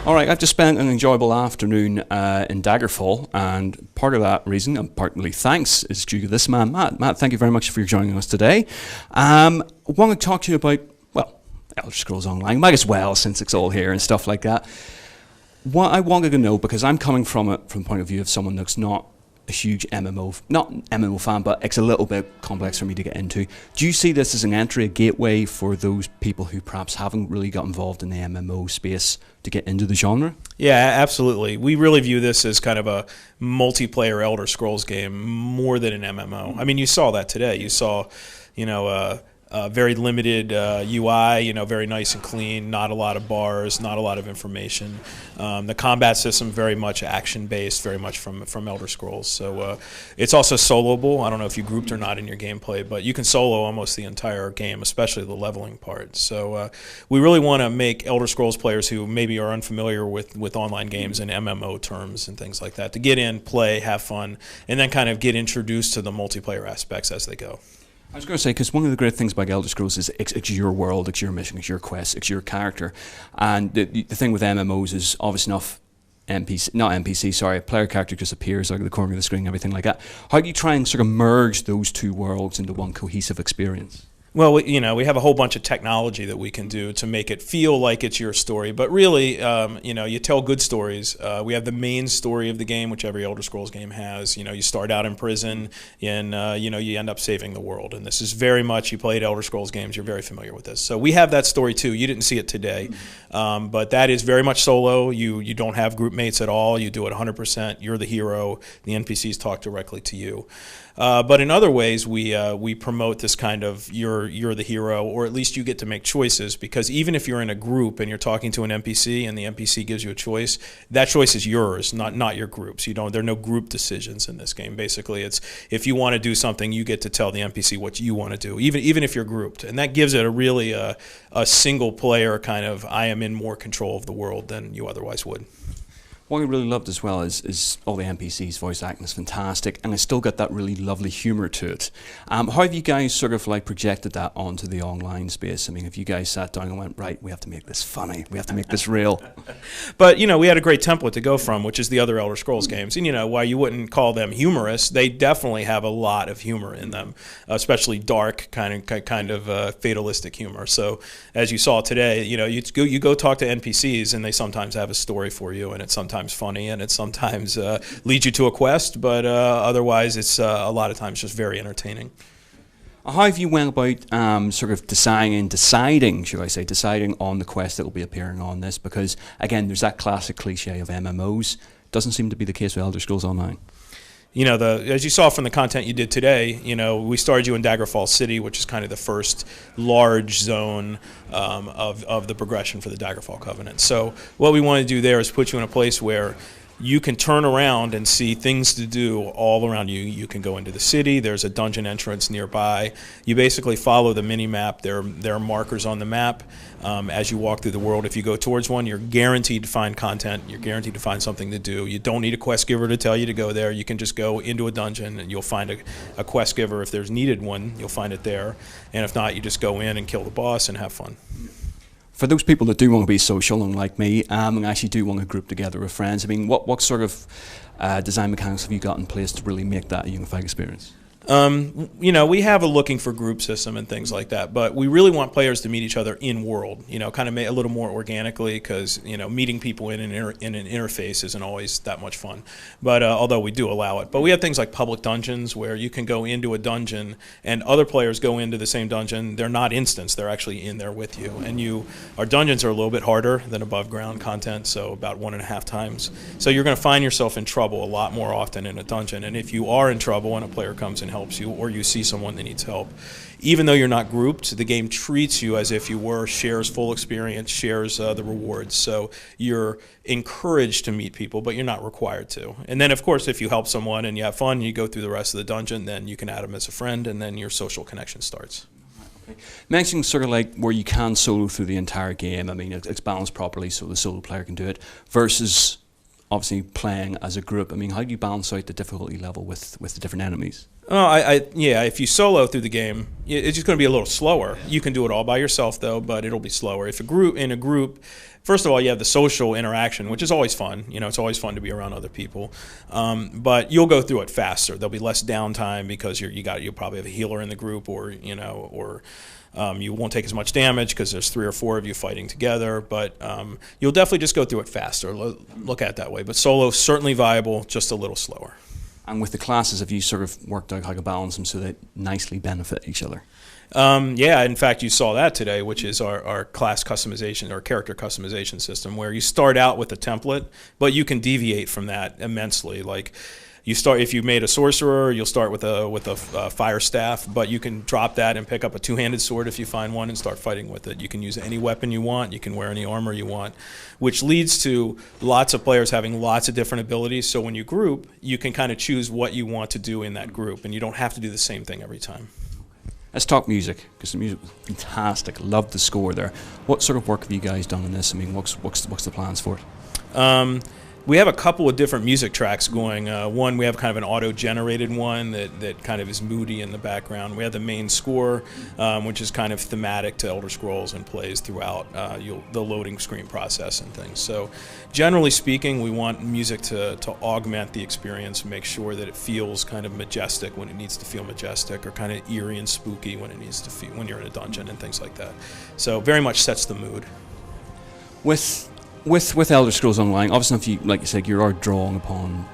All right, I've just spent an enjoyable afternoon in Daggerfall, and part of that reason, and partly thanks, is due to this man, Matt. Matt, thank you very much for joining us today. I want to talk to you about, well, Elder Scrolls Online, might as well, since it's all here and stuff like that. What I wanted to know, because I'm coming from it from the point of view of someone that's not a huge not MMO fan, but it's a little bit complex for me to get into. Do you see this as an entry, a gateway for those people who perhaps haven't really got involved in the MMO space to get into the genre? Yeah, absolutely. We really view this as kind of a multiplayer Elder Scrolls game more than an MMO. I mean, you saw that today. You saw, very limited UI, very nice and clean, not a lot of bars, not a lot of information. The combat system very much action-based, very much from Elder Scrolls. So it's also soloable. I don't know if you grouped or not in your gameplay, but you can solo almost the entire game, especially the leveling part. So we really want to make Elder Scrolls players who maybe are unfamiliar with online games and MMO terms and things like that to get in, play, have fun, and then kind of get introduced to the multiplayer aspects as they go. I was going to say, because one of the great things about Elder Scrolls is it's your world, it's your mission, it's your quest, it's your character. And the thing with MMOs is obviously a player character just appears out of the corner of the screen, everything like that. How do you try and sort of merge those two worlds into one cohesive experience? Well, we have a whole bunch of technology that we can do to make it feel like it's your story. But really, you tell good stories. We have the main story of the game, which every Elder Scrolls game has. You start out in prison, and you end up saving the world. And this is very much, you played Elder Scrolls games, you're very familiar with this. So we have that story too. You didn't see it today, but that is very much solo. You don't have group mates at all. You do it 100%. You're the hero. The NPCs talk directly to you. But in other ways, we promote this kind of you're the hero, or at least you get to make choices, because even if you're in a group and you're talking to an NPC and the NPC gives you a choice, that choice is yours, not your group's. There are no group decisions in this game. Basically, it's if you want to do something, you get to tell the NPC what you want to do, even if you're grouped, and that gives it a single player kind of I am in more control of the world than you otherwise would. What I really loved as well is all the NPCs' voice acting is fantastic, and it's still got that really lovely humour to it. How have you guys sort of like projected that onto the online space? I mean, have you guys sat down and went, right, we have to make this funny, we have to make this real? But, we had a great template to go from, which is the other Elder Scrolls games. And, while you wouldn't call them humorous, they definitely have a lot of humor in them, especially dark, kind of fatalistic humor. So, as you saw today, you go talk to NPCs, and they sometimes have a story for you, and it's sometimes funny, and it sometimes leads you to a quest, but otherwise it's a lot of times just very entertaining. How have you went about sort of deciding on the quest that will be appearing on this? Because again, there's that classic cliche of MMOs. Doesn't seem to be the case with Elder Scrolls Online. As you saw from the content you did today, we started you in Daggerfall City, which is kind of the first large zone of the progression for the Daggerfall Covenant. So what we want to do there is put you in a place where you can turn around and see things to do all around you. You can go into the city. There's a dungeon entrance nearby. You basically follow the mini-map. There are markers on the map as you walk through the world. If you go towards one, you're guaranteed to find content. You're guaranteed to find something to do. You don't need a quest giver to tell you to go there. You can just go into a dungeon, and you'll find a quest giver. If there's needed one, you'll find it there. And if not, you just go in and kill the boss and have fun. For those people that do want to be social, unlike me, and actually do want to group together with friends, I mean, what sort of design mechanics have you got in place to really make that a unified experience? We have a looking for group system and things like that, but we really want players to meet each other in world, kind of a little more organically, because, meeting people in an interface isn't always that much fun, but although we do allow it. But we have things like public dungeons where you can go into a dungeon and other players go into the same dungeon. They're not instance, they're actually in there with you. And our dungeons are a little bit harder than above ground content, so about 1.5 times. So you're going to find yourself in trouble a lot more often in a dungeon, and if you are in trouble and a player comes and helps you, or you see someone that needs help, even though you're not grouped, the game treats you as if you were, shares full experience, shares the rewards. So you're encouraged to meet people, but you're not required to. And then, of course, if you help someone and you have fun, you go through the rest of the dungeon, then you can add them as a friend, and then your social connection starts. Mentioning sort of like where you can solo through the entire game, I mean, it's balanced properly so the solo player can do it, versus obviously playing as a group. I mean, how do you balance out the difficulty level with the different enemies? Oh, yeah. If you solo through the game, it's just going to be a little slower. You can do it all by yourself though, but it'll be slower. If in a group, first of all, you have the social interaction, which is always fun. It's always fun to be around other people. But you'll go through it faster. There'll be less downtime because you'll probably have a healer in the group, or you won't take as much damage because there's 3 or 4 of you fighting together. But you'll definitely just go through it faster. Look at it that way. But solo certainly viable, just a little slower. And with the classes, have you sort of worked out how to balance them so they nicely benefit each other? Yeah, in fact, you saw that today, which is our class customization or character customization system, where you start out with a template, but you can deviate from that immensely. Like, if you made a sorcerer, you'll start with a fire staff, but you can drop that and pick up a 2-handed sword if you find one and start fighting with it. You can use any weapon you want. You can wear any armor you want, which leads to lots of players having lots of different abilities. So when you group, you can kind of choose what you want to do in that group, and you don't have to do the same thing every time. Let's talk music, because the music was fantastic. Loved the score there. What sort of work have you guys done in this? I mean, what's the plans for it? We have a couple of different music tracks going. One, we have kind of an auto-generated one that kind of is moody in the background. We have the main score, which is kind of thematic to Elder Scrolls and plays throughout the loading screen process and things. So generally speaking, we want music to augment the experience and make sure that it feels kind of majestic when it needs to feel majestic, or kind of eerie and spooky when it needs to feel when you're in a dungeon and things like that. So very much sets the mood. With Elder Scrolls Online, obviously, if you, like you said, you are drawing upon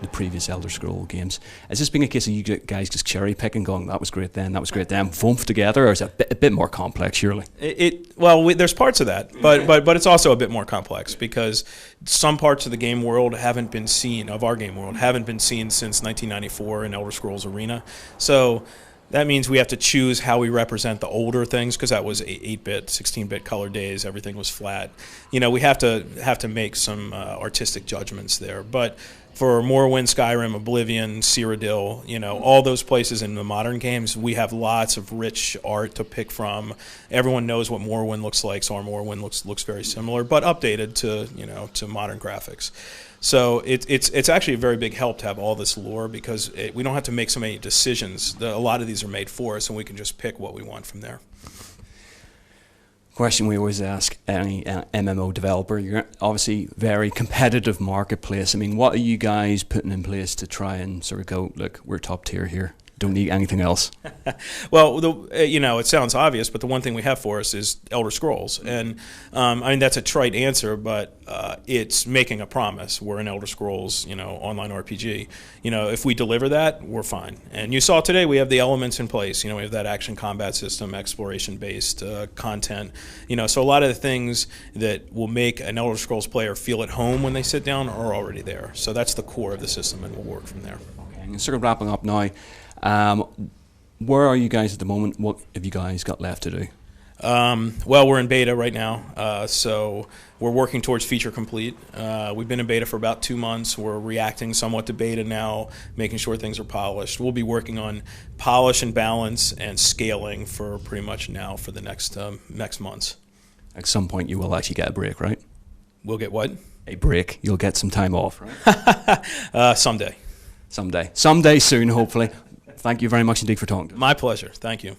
the previous Elder Scroll games. Is this being a case of you guys just cherry picking, going, that was great then, boom, together, or is it a bit more complex, surely? There's parts of that, but it's also a bit more complex, because some parts of the game world haven't been seen, of our game world, haven't been seen since 1994 in Elder Scrolls Arena. So that means we have to choose how we represent the older things, because that was 8-bit, 16-bit color days. Everything was flat. We have to make some artistic judgments there. But for Morrowind, Skyrim, Oblivion, Cyrodiil, all those places in the modern games, we have lots of rich art to pick from. Everyone knows what Morrowind looks like, so our Morrowind looks very similar, but updated to modern graphics. So it's actually a very big help to have all this lore, because we don't have to make so many decisions. A lot of these are made for us, and we can just pick what we want from there. Question we always ask any MMO developer. You're obviously very competitive marketplace. I mean, what are you guys putting in place to try and sort of go, look, we're top tier here, don't need anything else? Well, it sounds obvious, but the one thing we have for us is Elder Scrolls. And that's a trite answer, but it's making a promise. We're an Elder Scrolls, online RPG. If we deliver that, we're fine. And you saw today we have the elements in place. We have that action combat system, exploration-based content. So a lot of the things that will make an Elder Scrolls player feel at home when they sit down are already there. So that's the core of the system, and we'll work from there. Okay, and sort of wrapping up now. Where are you guys at the moment? What have you guys got left to do? Well, we're in beta right now, so we're working towards feature complete. We've been in beta for about 2 months. We're reacting somewhat to beta now, making sure things are polished. We'll be working on polish and balance and scaling for pretty much now for the next months. At some point you will actually get a break, right? We'll get what? A break. You'll get some time off, right? Someday. Someday soon, hopefully. Thank you very much indeed for talking to us. My pleasure. Thank you.